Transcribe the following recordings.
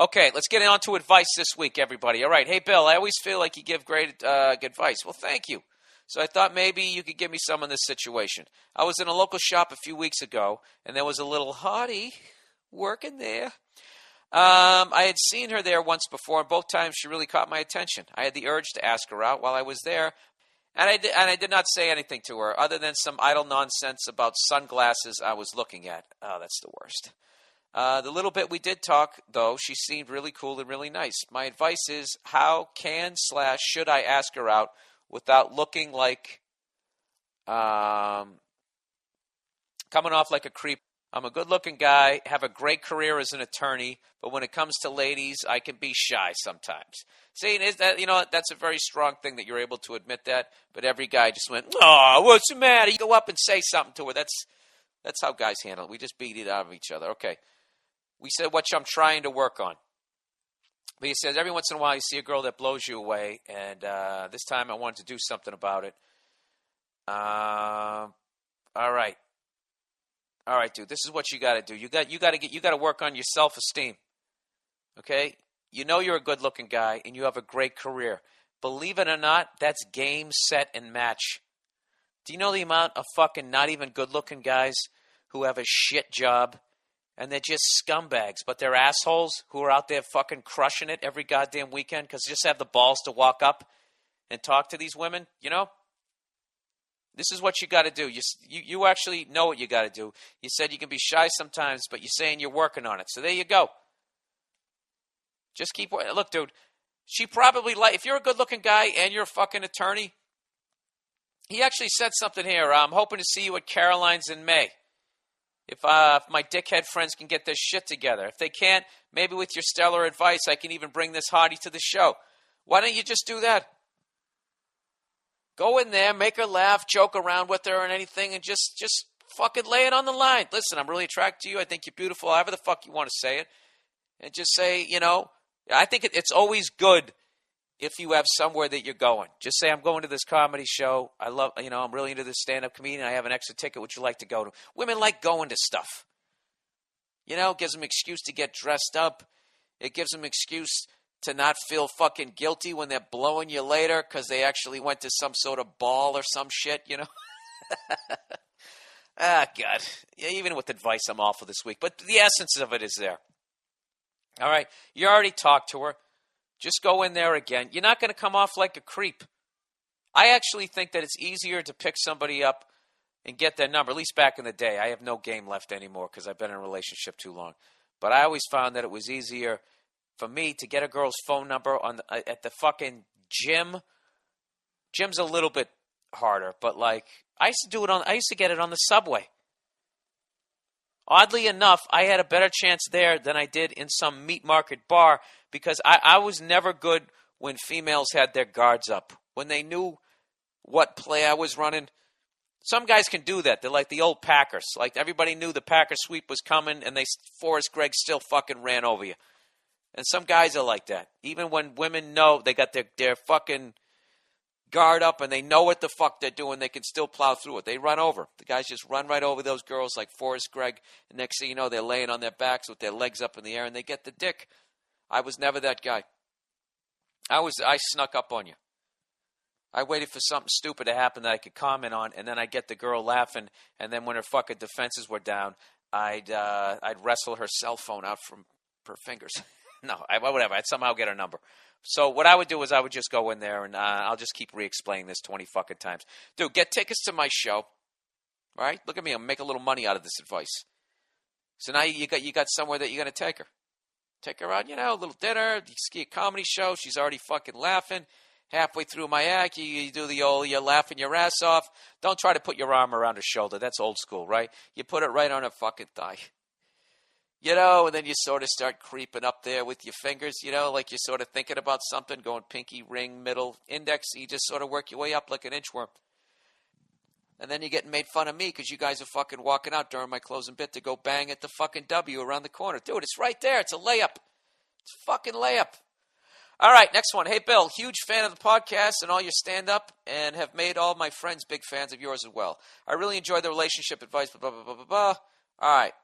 Okay, let's get on to advice this week, everybody. All right. Hey, Bill, I always feel like you give great good advice. Well, thank you. So I thought maybe you could give me some in this situation. I was in a local shop a few weeks ago, and there was a little hottie working there. I had seen her there once before, and both times she really caught my attention. I had the urge to ask her out while I was there, and I did not say anything to her other than some idle nonsense about sunglasses I was looking at. Oh, that's the worst. The little bit we did talk, though, she seemed really cool and really nice. My advice is, how should I ask her out without looking like coming off like a creep? I'm a good-looking guy, have a great career as an attorney, but when it comes to ladies, I can be shy sometimes. See, is that, that's a very strong thing that you're able to admit that, but every guy just went, "Oh, what's the matter?" You go up and say something to her. That's how guys handle it. We just beat it out of each other. Okay. We said what I'm trying to work on. But he says, every once in a while you see a girl that blows you away, and this time I wanted to do something about it. All right. All right, dude, this is what you got to do. You got to work on your self-esteem. Okay? You know you're a good-looking guy, and you have a great career. Believe it or not, that's game, set, and match. Do you know the amount of fucking not even good-looking guys who have a shit job? And they're just scumbags, but they're assholes who are out there fucking crushing it every goddamn weekend because they just have the balls to walk up and talk to these women, This is what you got to do. You actually know what you got to do. You said you can be shy sometimes, but you're saying you're working on it. So there you go. Just keep working. Look, dude, she probably if you're a good-looking guy and you're a fucking attorney, he actually said something here. I'm hoping to see you at Caroline's in May. If my dickhead friends can get their shit together. If they can't, maybe with your stellar advice, I can even bring this hottie to the show. Why don't you just do that? Go in there, make her laugh, joke around with her and anything, and just fucking lay it on the line. Listen, I'm really attracted to you. I think you're beautiful. However the fuck you want to say it. And just say, I think it's always good if you have somewhere that you're going. Just say, I'm going to this comedy show. I'm really into this stand-up comedian. I have an extra ticket. Would you like to go to? Women like going to stuff. It gives them an excuse to get dressed up. It gives them an excuse to not feel fucking guilty when they're blowing you later because they actually went to some sort of ball or some shit, Ah, God. Yeah, even with advice, I'm awful this week. But the essence of it is there. All right. You already talked to her. Just go in there again. You're not going to come off like a creep. I actually think that it's easier to pick somebody up and get their number, at least back in the day. I have no game left anymore because I've been in a relationship too long. But I always found that it was easier for me to get a girl's phone number at the fucking gym. Gym's a little bit harder, but I used to get it on the subway. Oddly enough, I had a better chance there than I did in some meat market bar because I was never good when females had their guards up. When they knew what play I was running. Some guys can do that. They're like the old Packers. Like everybody knew the Packer sweep was coming and Forrest Gregg still fucking ran over you. And some guys are like that. Even when women know they got their fucking guard up and they know what the fuck they're doing, they can still plow through it. They run over. The guys just run right over those girls like Forrest Gregg. And next thing you know, they're laying on their backs with their legs up in the air and they get the dick. I was never that guy. I snuck up on you. I waited for something stupid to happen that I could comment on, and then I'd get the girl laughing, and then when her fucking defenses were down, I'd wrestle her cell phone out from her fingers. No, whatever. I'd somehow get her number. So what I would do is I would just go in there, and I'll just keep re-explaining this 20 fucking times. Dude, get tickets to my show. All right? Look at me. I'm making a little money out of this advice. So now you got somewhere that you're going to take her. Take her out, a little dinner, you ski a comedy show. She's already fucking laughing. Halfway through my act, you do the old, you're laughing your ass off. Don't try to put your arm around her shoulder. That's old school, right? You put it right on her fucking thigh. And then you sort of start creeping up there with your fingers, like you're sort of thinking about something, going pinky, ring, middle, index. You just sort of work your way up like an inchworm. And then you're getting made fun of me because you guys are fucking walking out during my closing bit to go bang at the fucking W around the corner. Dude, it's right there. It's a layup. It's a fucking layup. All right, next one. Hey, Bill, huge fan of the podcast and all your stand-up and have made all my friends big fans of yours as well. I really enjoy the relationship advice, blah, blah, blah, blah, blah, blah. All right.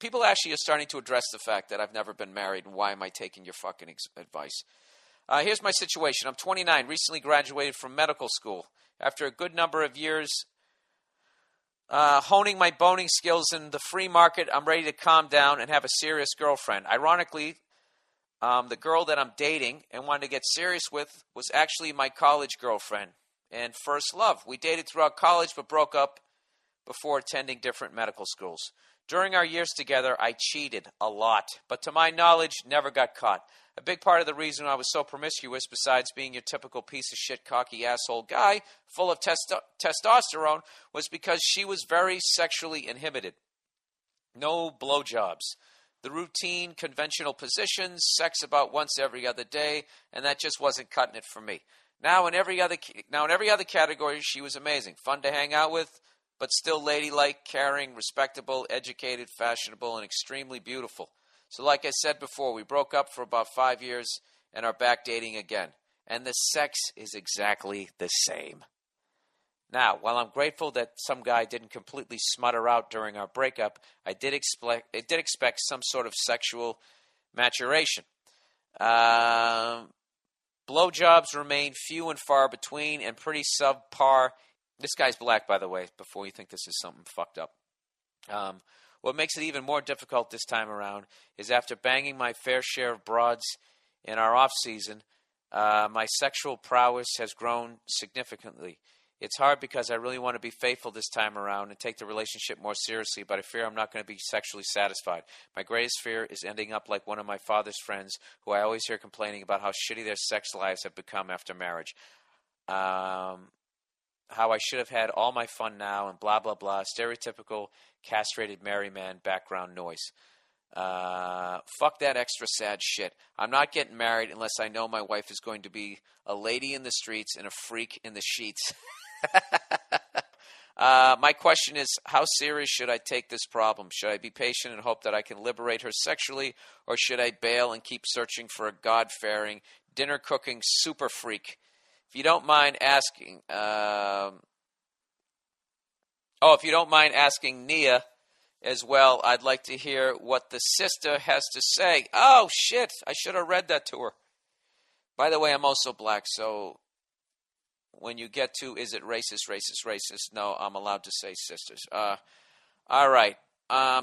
people actually are starting to address the fact that I've never been married and why am I taking your fucking advice. Here's my situation. I'm 29, recently graduated from medical school. After a good number of years honing my boning skills in the free market, I'm ready to calm down and have a serious girlfriend. Ironically, the girl that I'm dating and wanted to get serious with was actually my college girlfriend and first love. We dated throughout college but broke up before attending different medical schools. During our years together, I cheated a lot, but to my knowledge, never got caught. A big part of the reason I was so promiscuous, besides being your typical piece of shit, cocky asshole guy full of testosterone, was because she was very sexually inhibited. No blowjobs. The routine, conventional positions, sex about once every other day, and that just wasn't cutting it for me. Now in every other category, she was amazing. Fun to hang out with, but still ladylike, caring, respectable, educated, fashionable, and extremely beautiful. So like I said before, we broke up for about 5 years and are back dating again. And the sex is exactly the same. Now, while I'm grateful that some guy didn't completely smut her out during our breakup, I did expect some sort of sexual maturation. Blowjobs remain few and far between and pretty subpar. This guy's black, by the way, before you think this is something fucked up. What makes it even more difficult this time around is after banging my fair share of broads in our off-season, my sexual prowess has grown significantly. It's hard because I really want to be faithful this time around and take the relationship more seriously, but I fear I'm not going to be sexually satisfied. My greatest fear is ending up like one of my father's friends who I always hear complaining about how shitty their sex lives have become after marriage. How I should have had all my fun now and blah, blah, blah. Stereotypical castrated married man background noise. Fuck that extra sad shit. I'm not getting married unless I know my wife is going to be a lady in the streets and a freak in the sheets. My question is, how serious should I take this problem? Should I be patient and hope that I can liberate her sexually, or should I bail and keep searching for a God-fearing, dinner-cooking super freak? If you don't mind asking, if you don't mind asking Nia as well, I'd like to hear what the sister has to say. Oh, shit, I should have read that to her. By the way, I'm also black, so when you get to, is it racist, no, I'm allowed to say sisters. All right.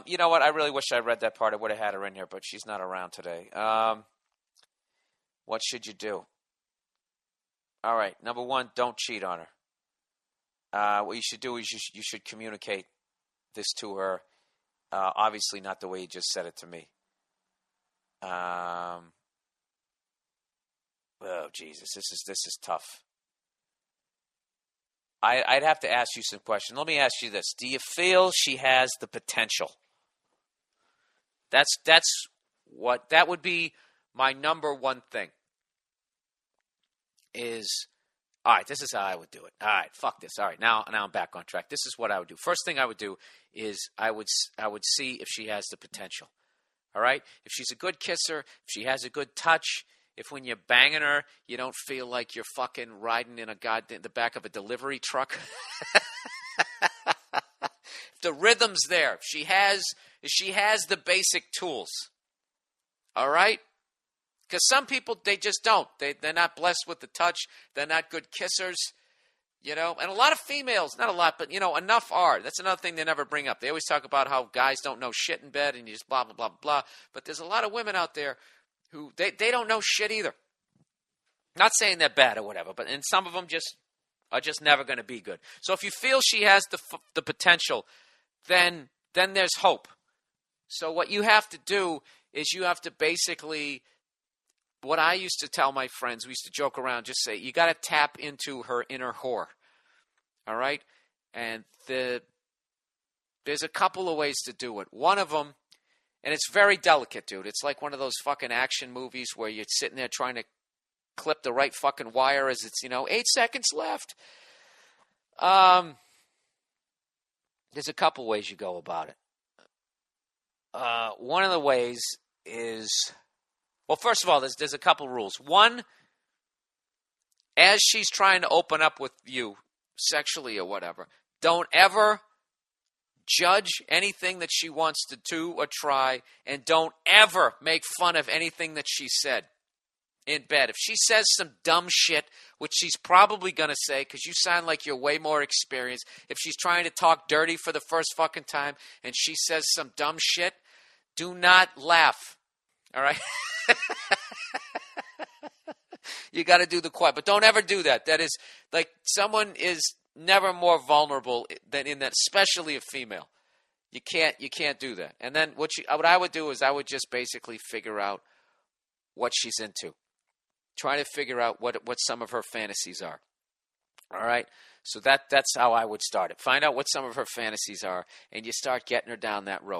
You know what? I really wish I read that part. I would have had her in here, but she's not around today. What should you do? All right. Number one, don't cheat on her. What you should do is you should communicate this to her. Obviously not the way you just said it to me. Oh, Jesus. This is tough. I'd have to ask you some questions. Let me ask you this. Do you feel she has the potential? That would be my number one thing. Is, all right, this is how I would do it. All right, fuck this. All right, now I'm back on track. This is what I would do. First thing I would do is I would see if she has the potential. All right? If she's a good kisser, if she has a good touch, if when you're banging her, you don't feel like you're fucking riding in the back of a delivery truck. If the rhythm's there, if she has the basic tools. All right? Because some people, they just don't. They're not blessed with the touch. They're not good kissers. And a lot of females, not a lot, but, enough are. That's another thing they never bring up. They always talk about how guys don't know shit in bed and you just blah, blah, blah, blah. But there's a lot of women out there who, they don't know shit either. Not saying they're bad or whatever, but and some of them are just never going to be good. So if you feel she has the potential, then there's hope. So what you have to do is you have to basically, what I used to tell my friends, we used to joke around, just say, you got to tap into her inner whore. All right? And there's a couple of ways to do it. One of them, and it's very delicate, dude. It's like one of those fucking action movies where you're sitting there trying to clip the right fucking wire as it's, 8 seconds left. There's a couple ways you go about it. One of the ways is, well, first of all, there's a couple rules. One, as she's trying to open up with you sexually or whatever, don't ever judge anything that she wants to do or try, and don't ever make fun of anything that she said in bed. If she says some dumb shit, which she's probably going to say because you sound like you're way more experienced, if she's trying to talk dirty for the first fucking time and she says some dumb shit, do not laugh. All right? You got to do the quiet. But don't ever do that. That is, like, someone is never more vulnerable than in that, especially a female. You can't do that. And then what I would do is I would just basically figure out what she's into. Try to figure out what some of her fantasies are. All right? So that's how I would start it. Find out what some of her fantasies are, and you start getting her down that road.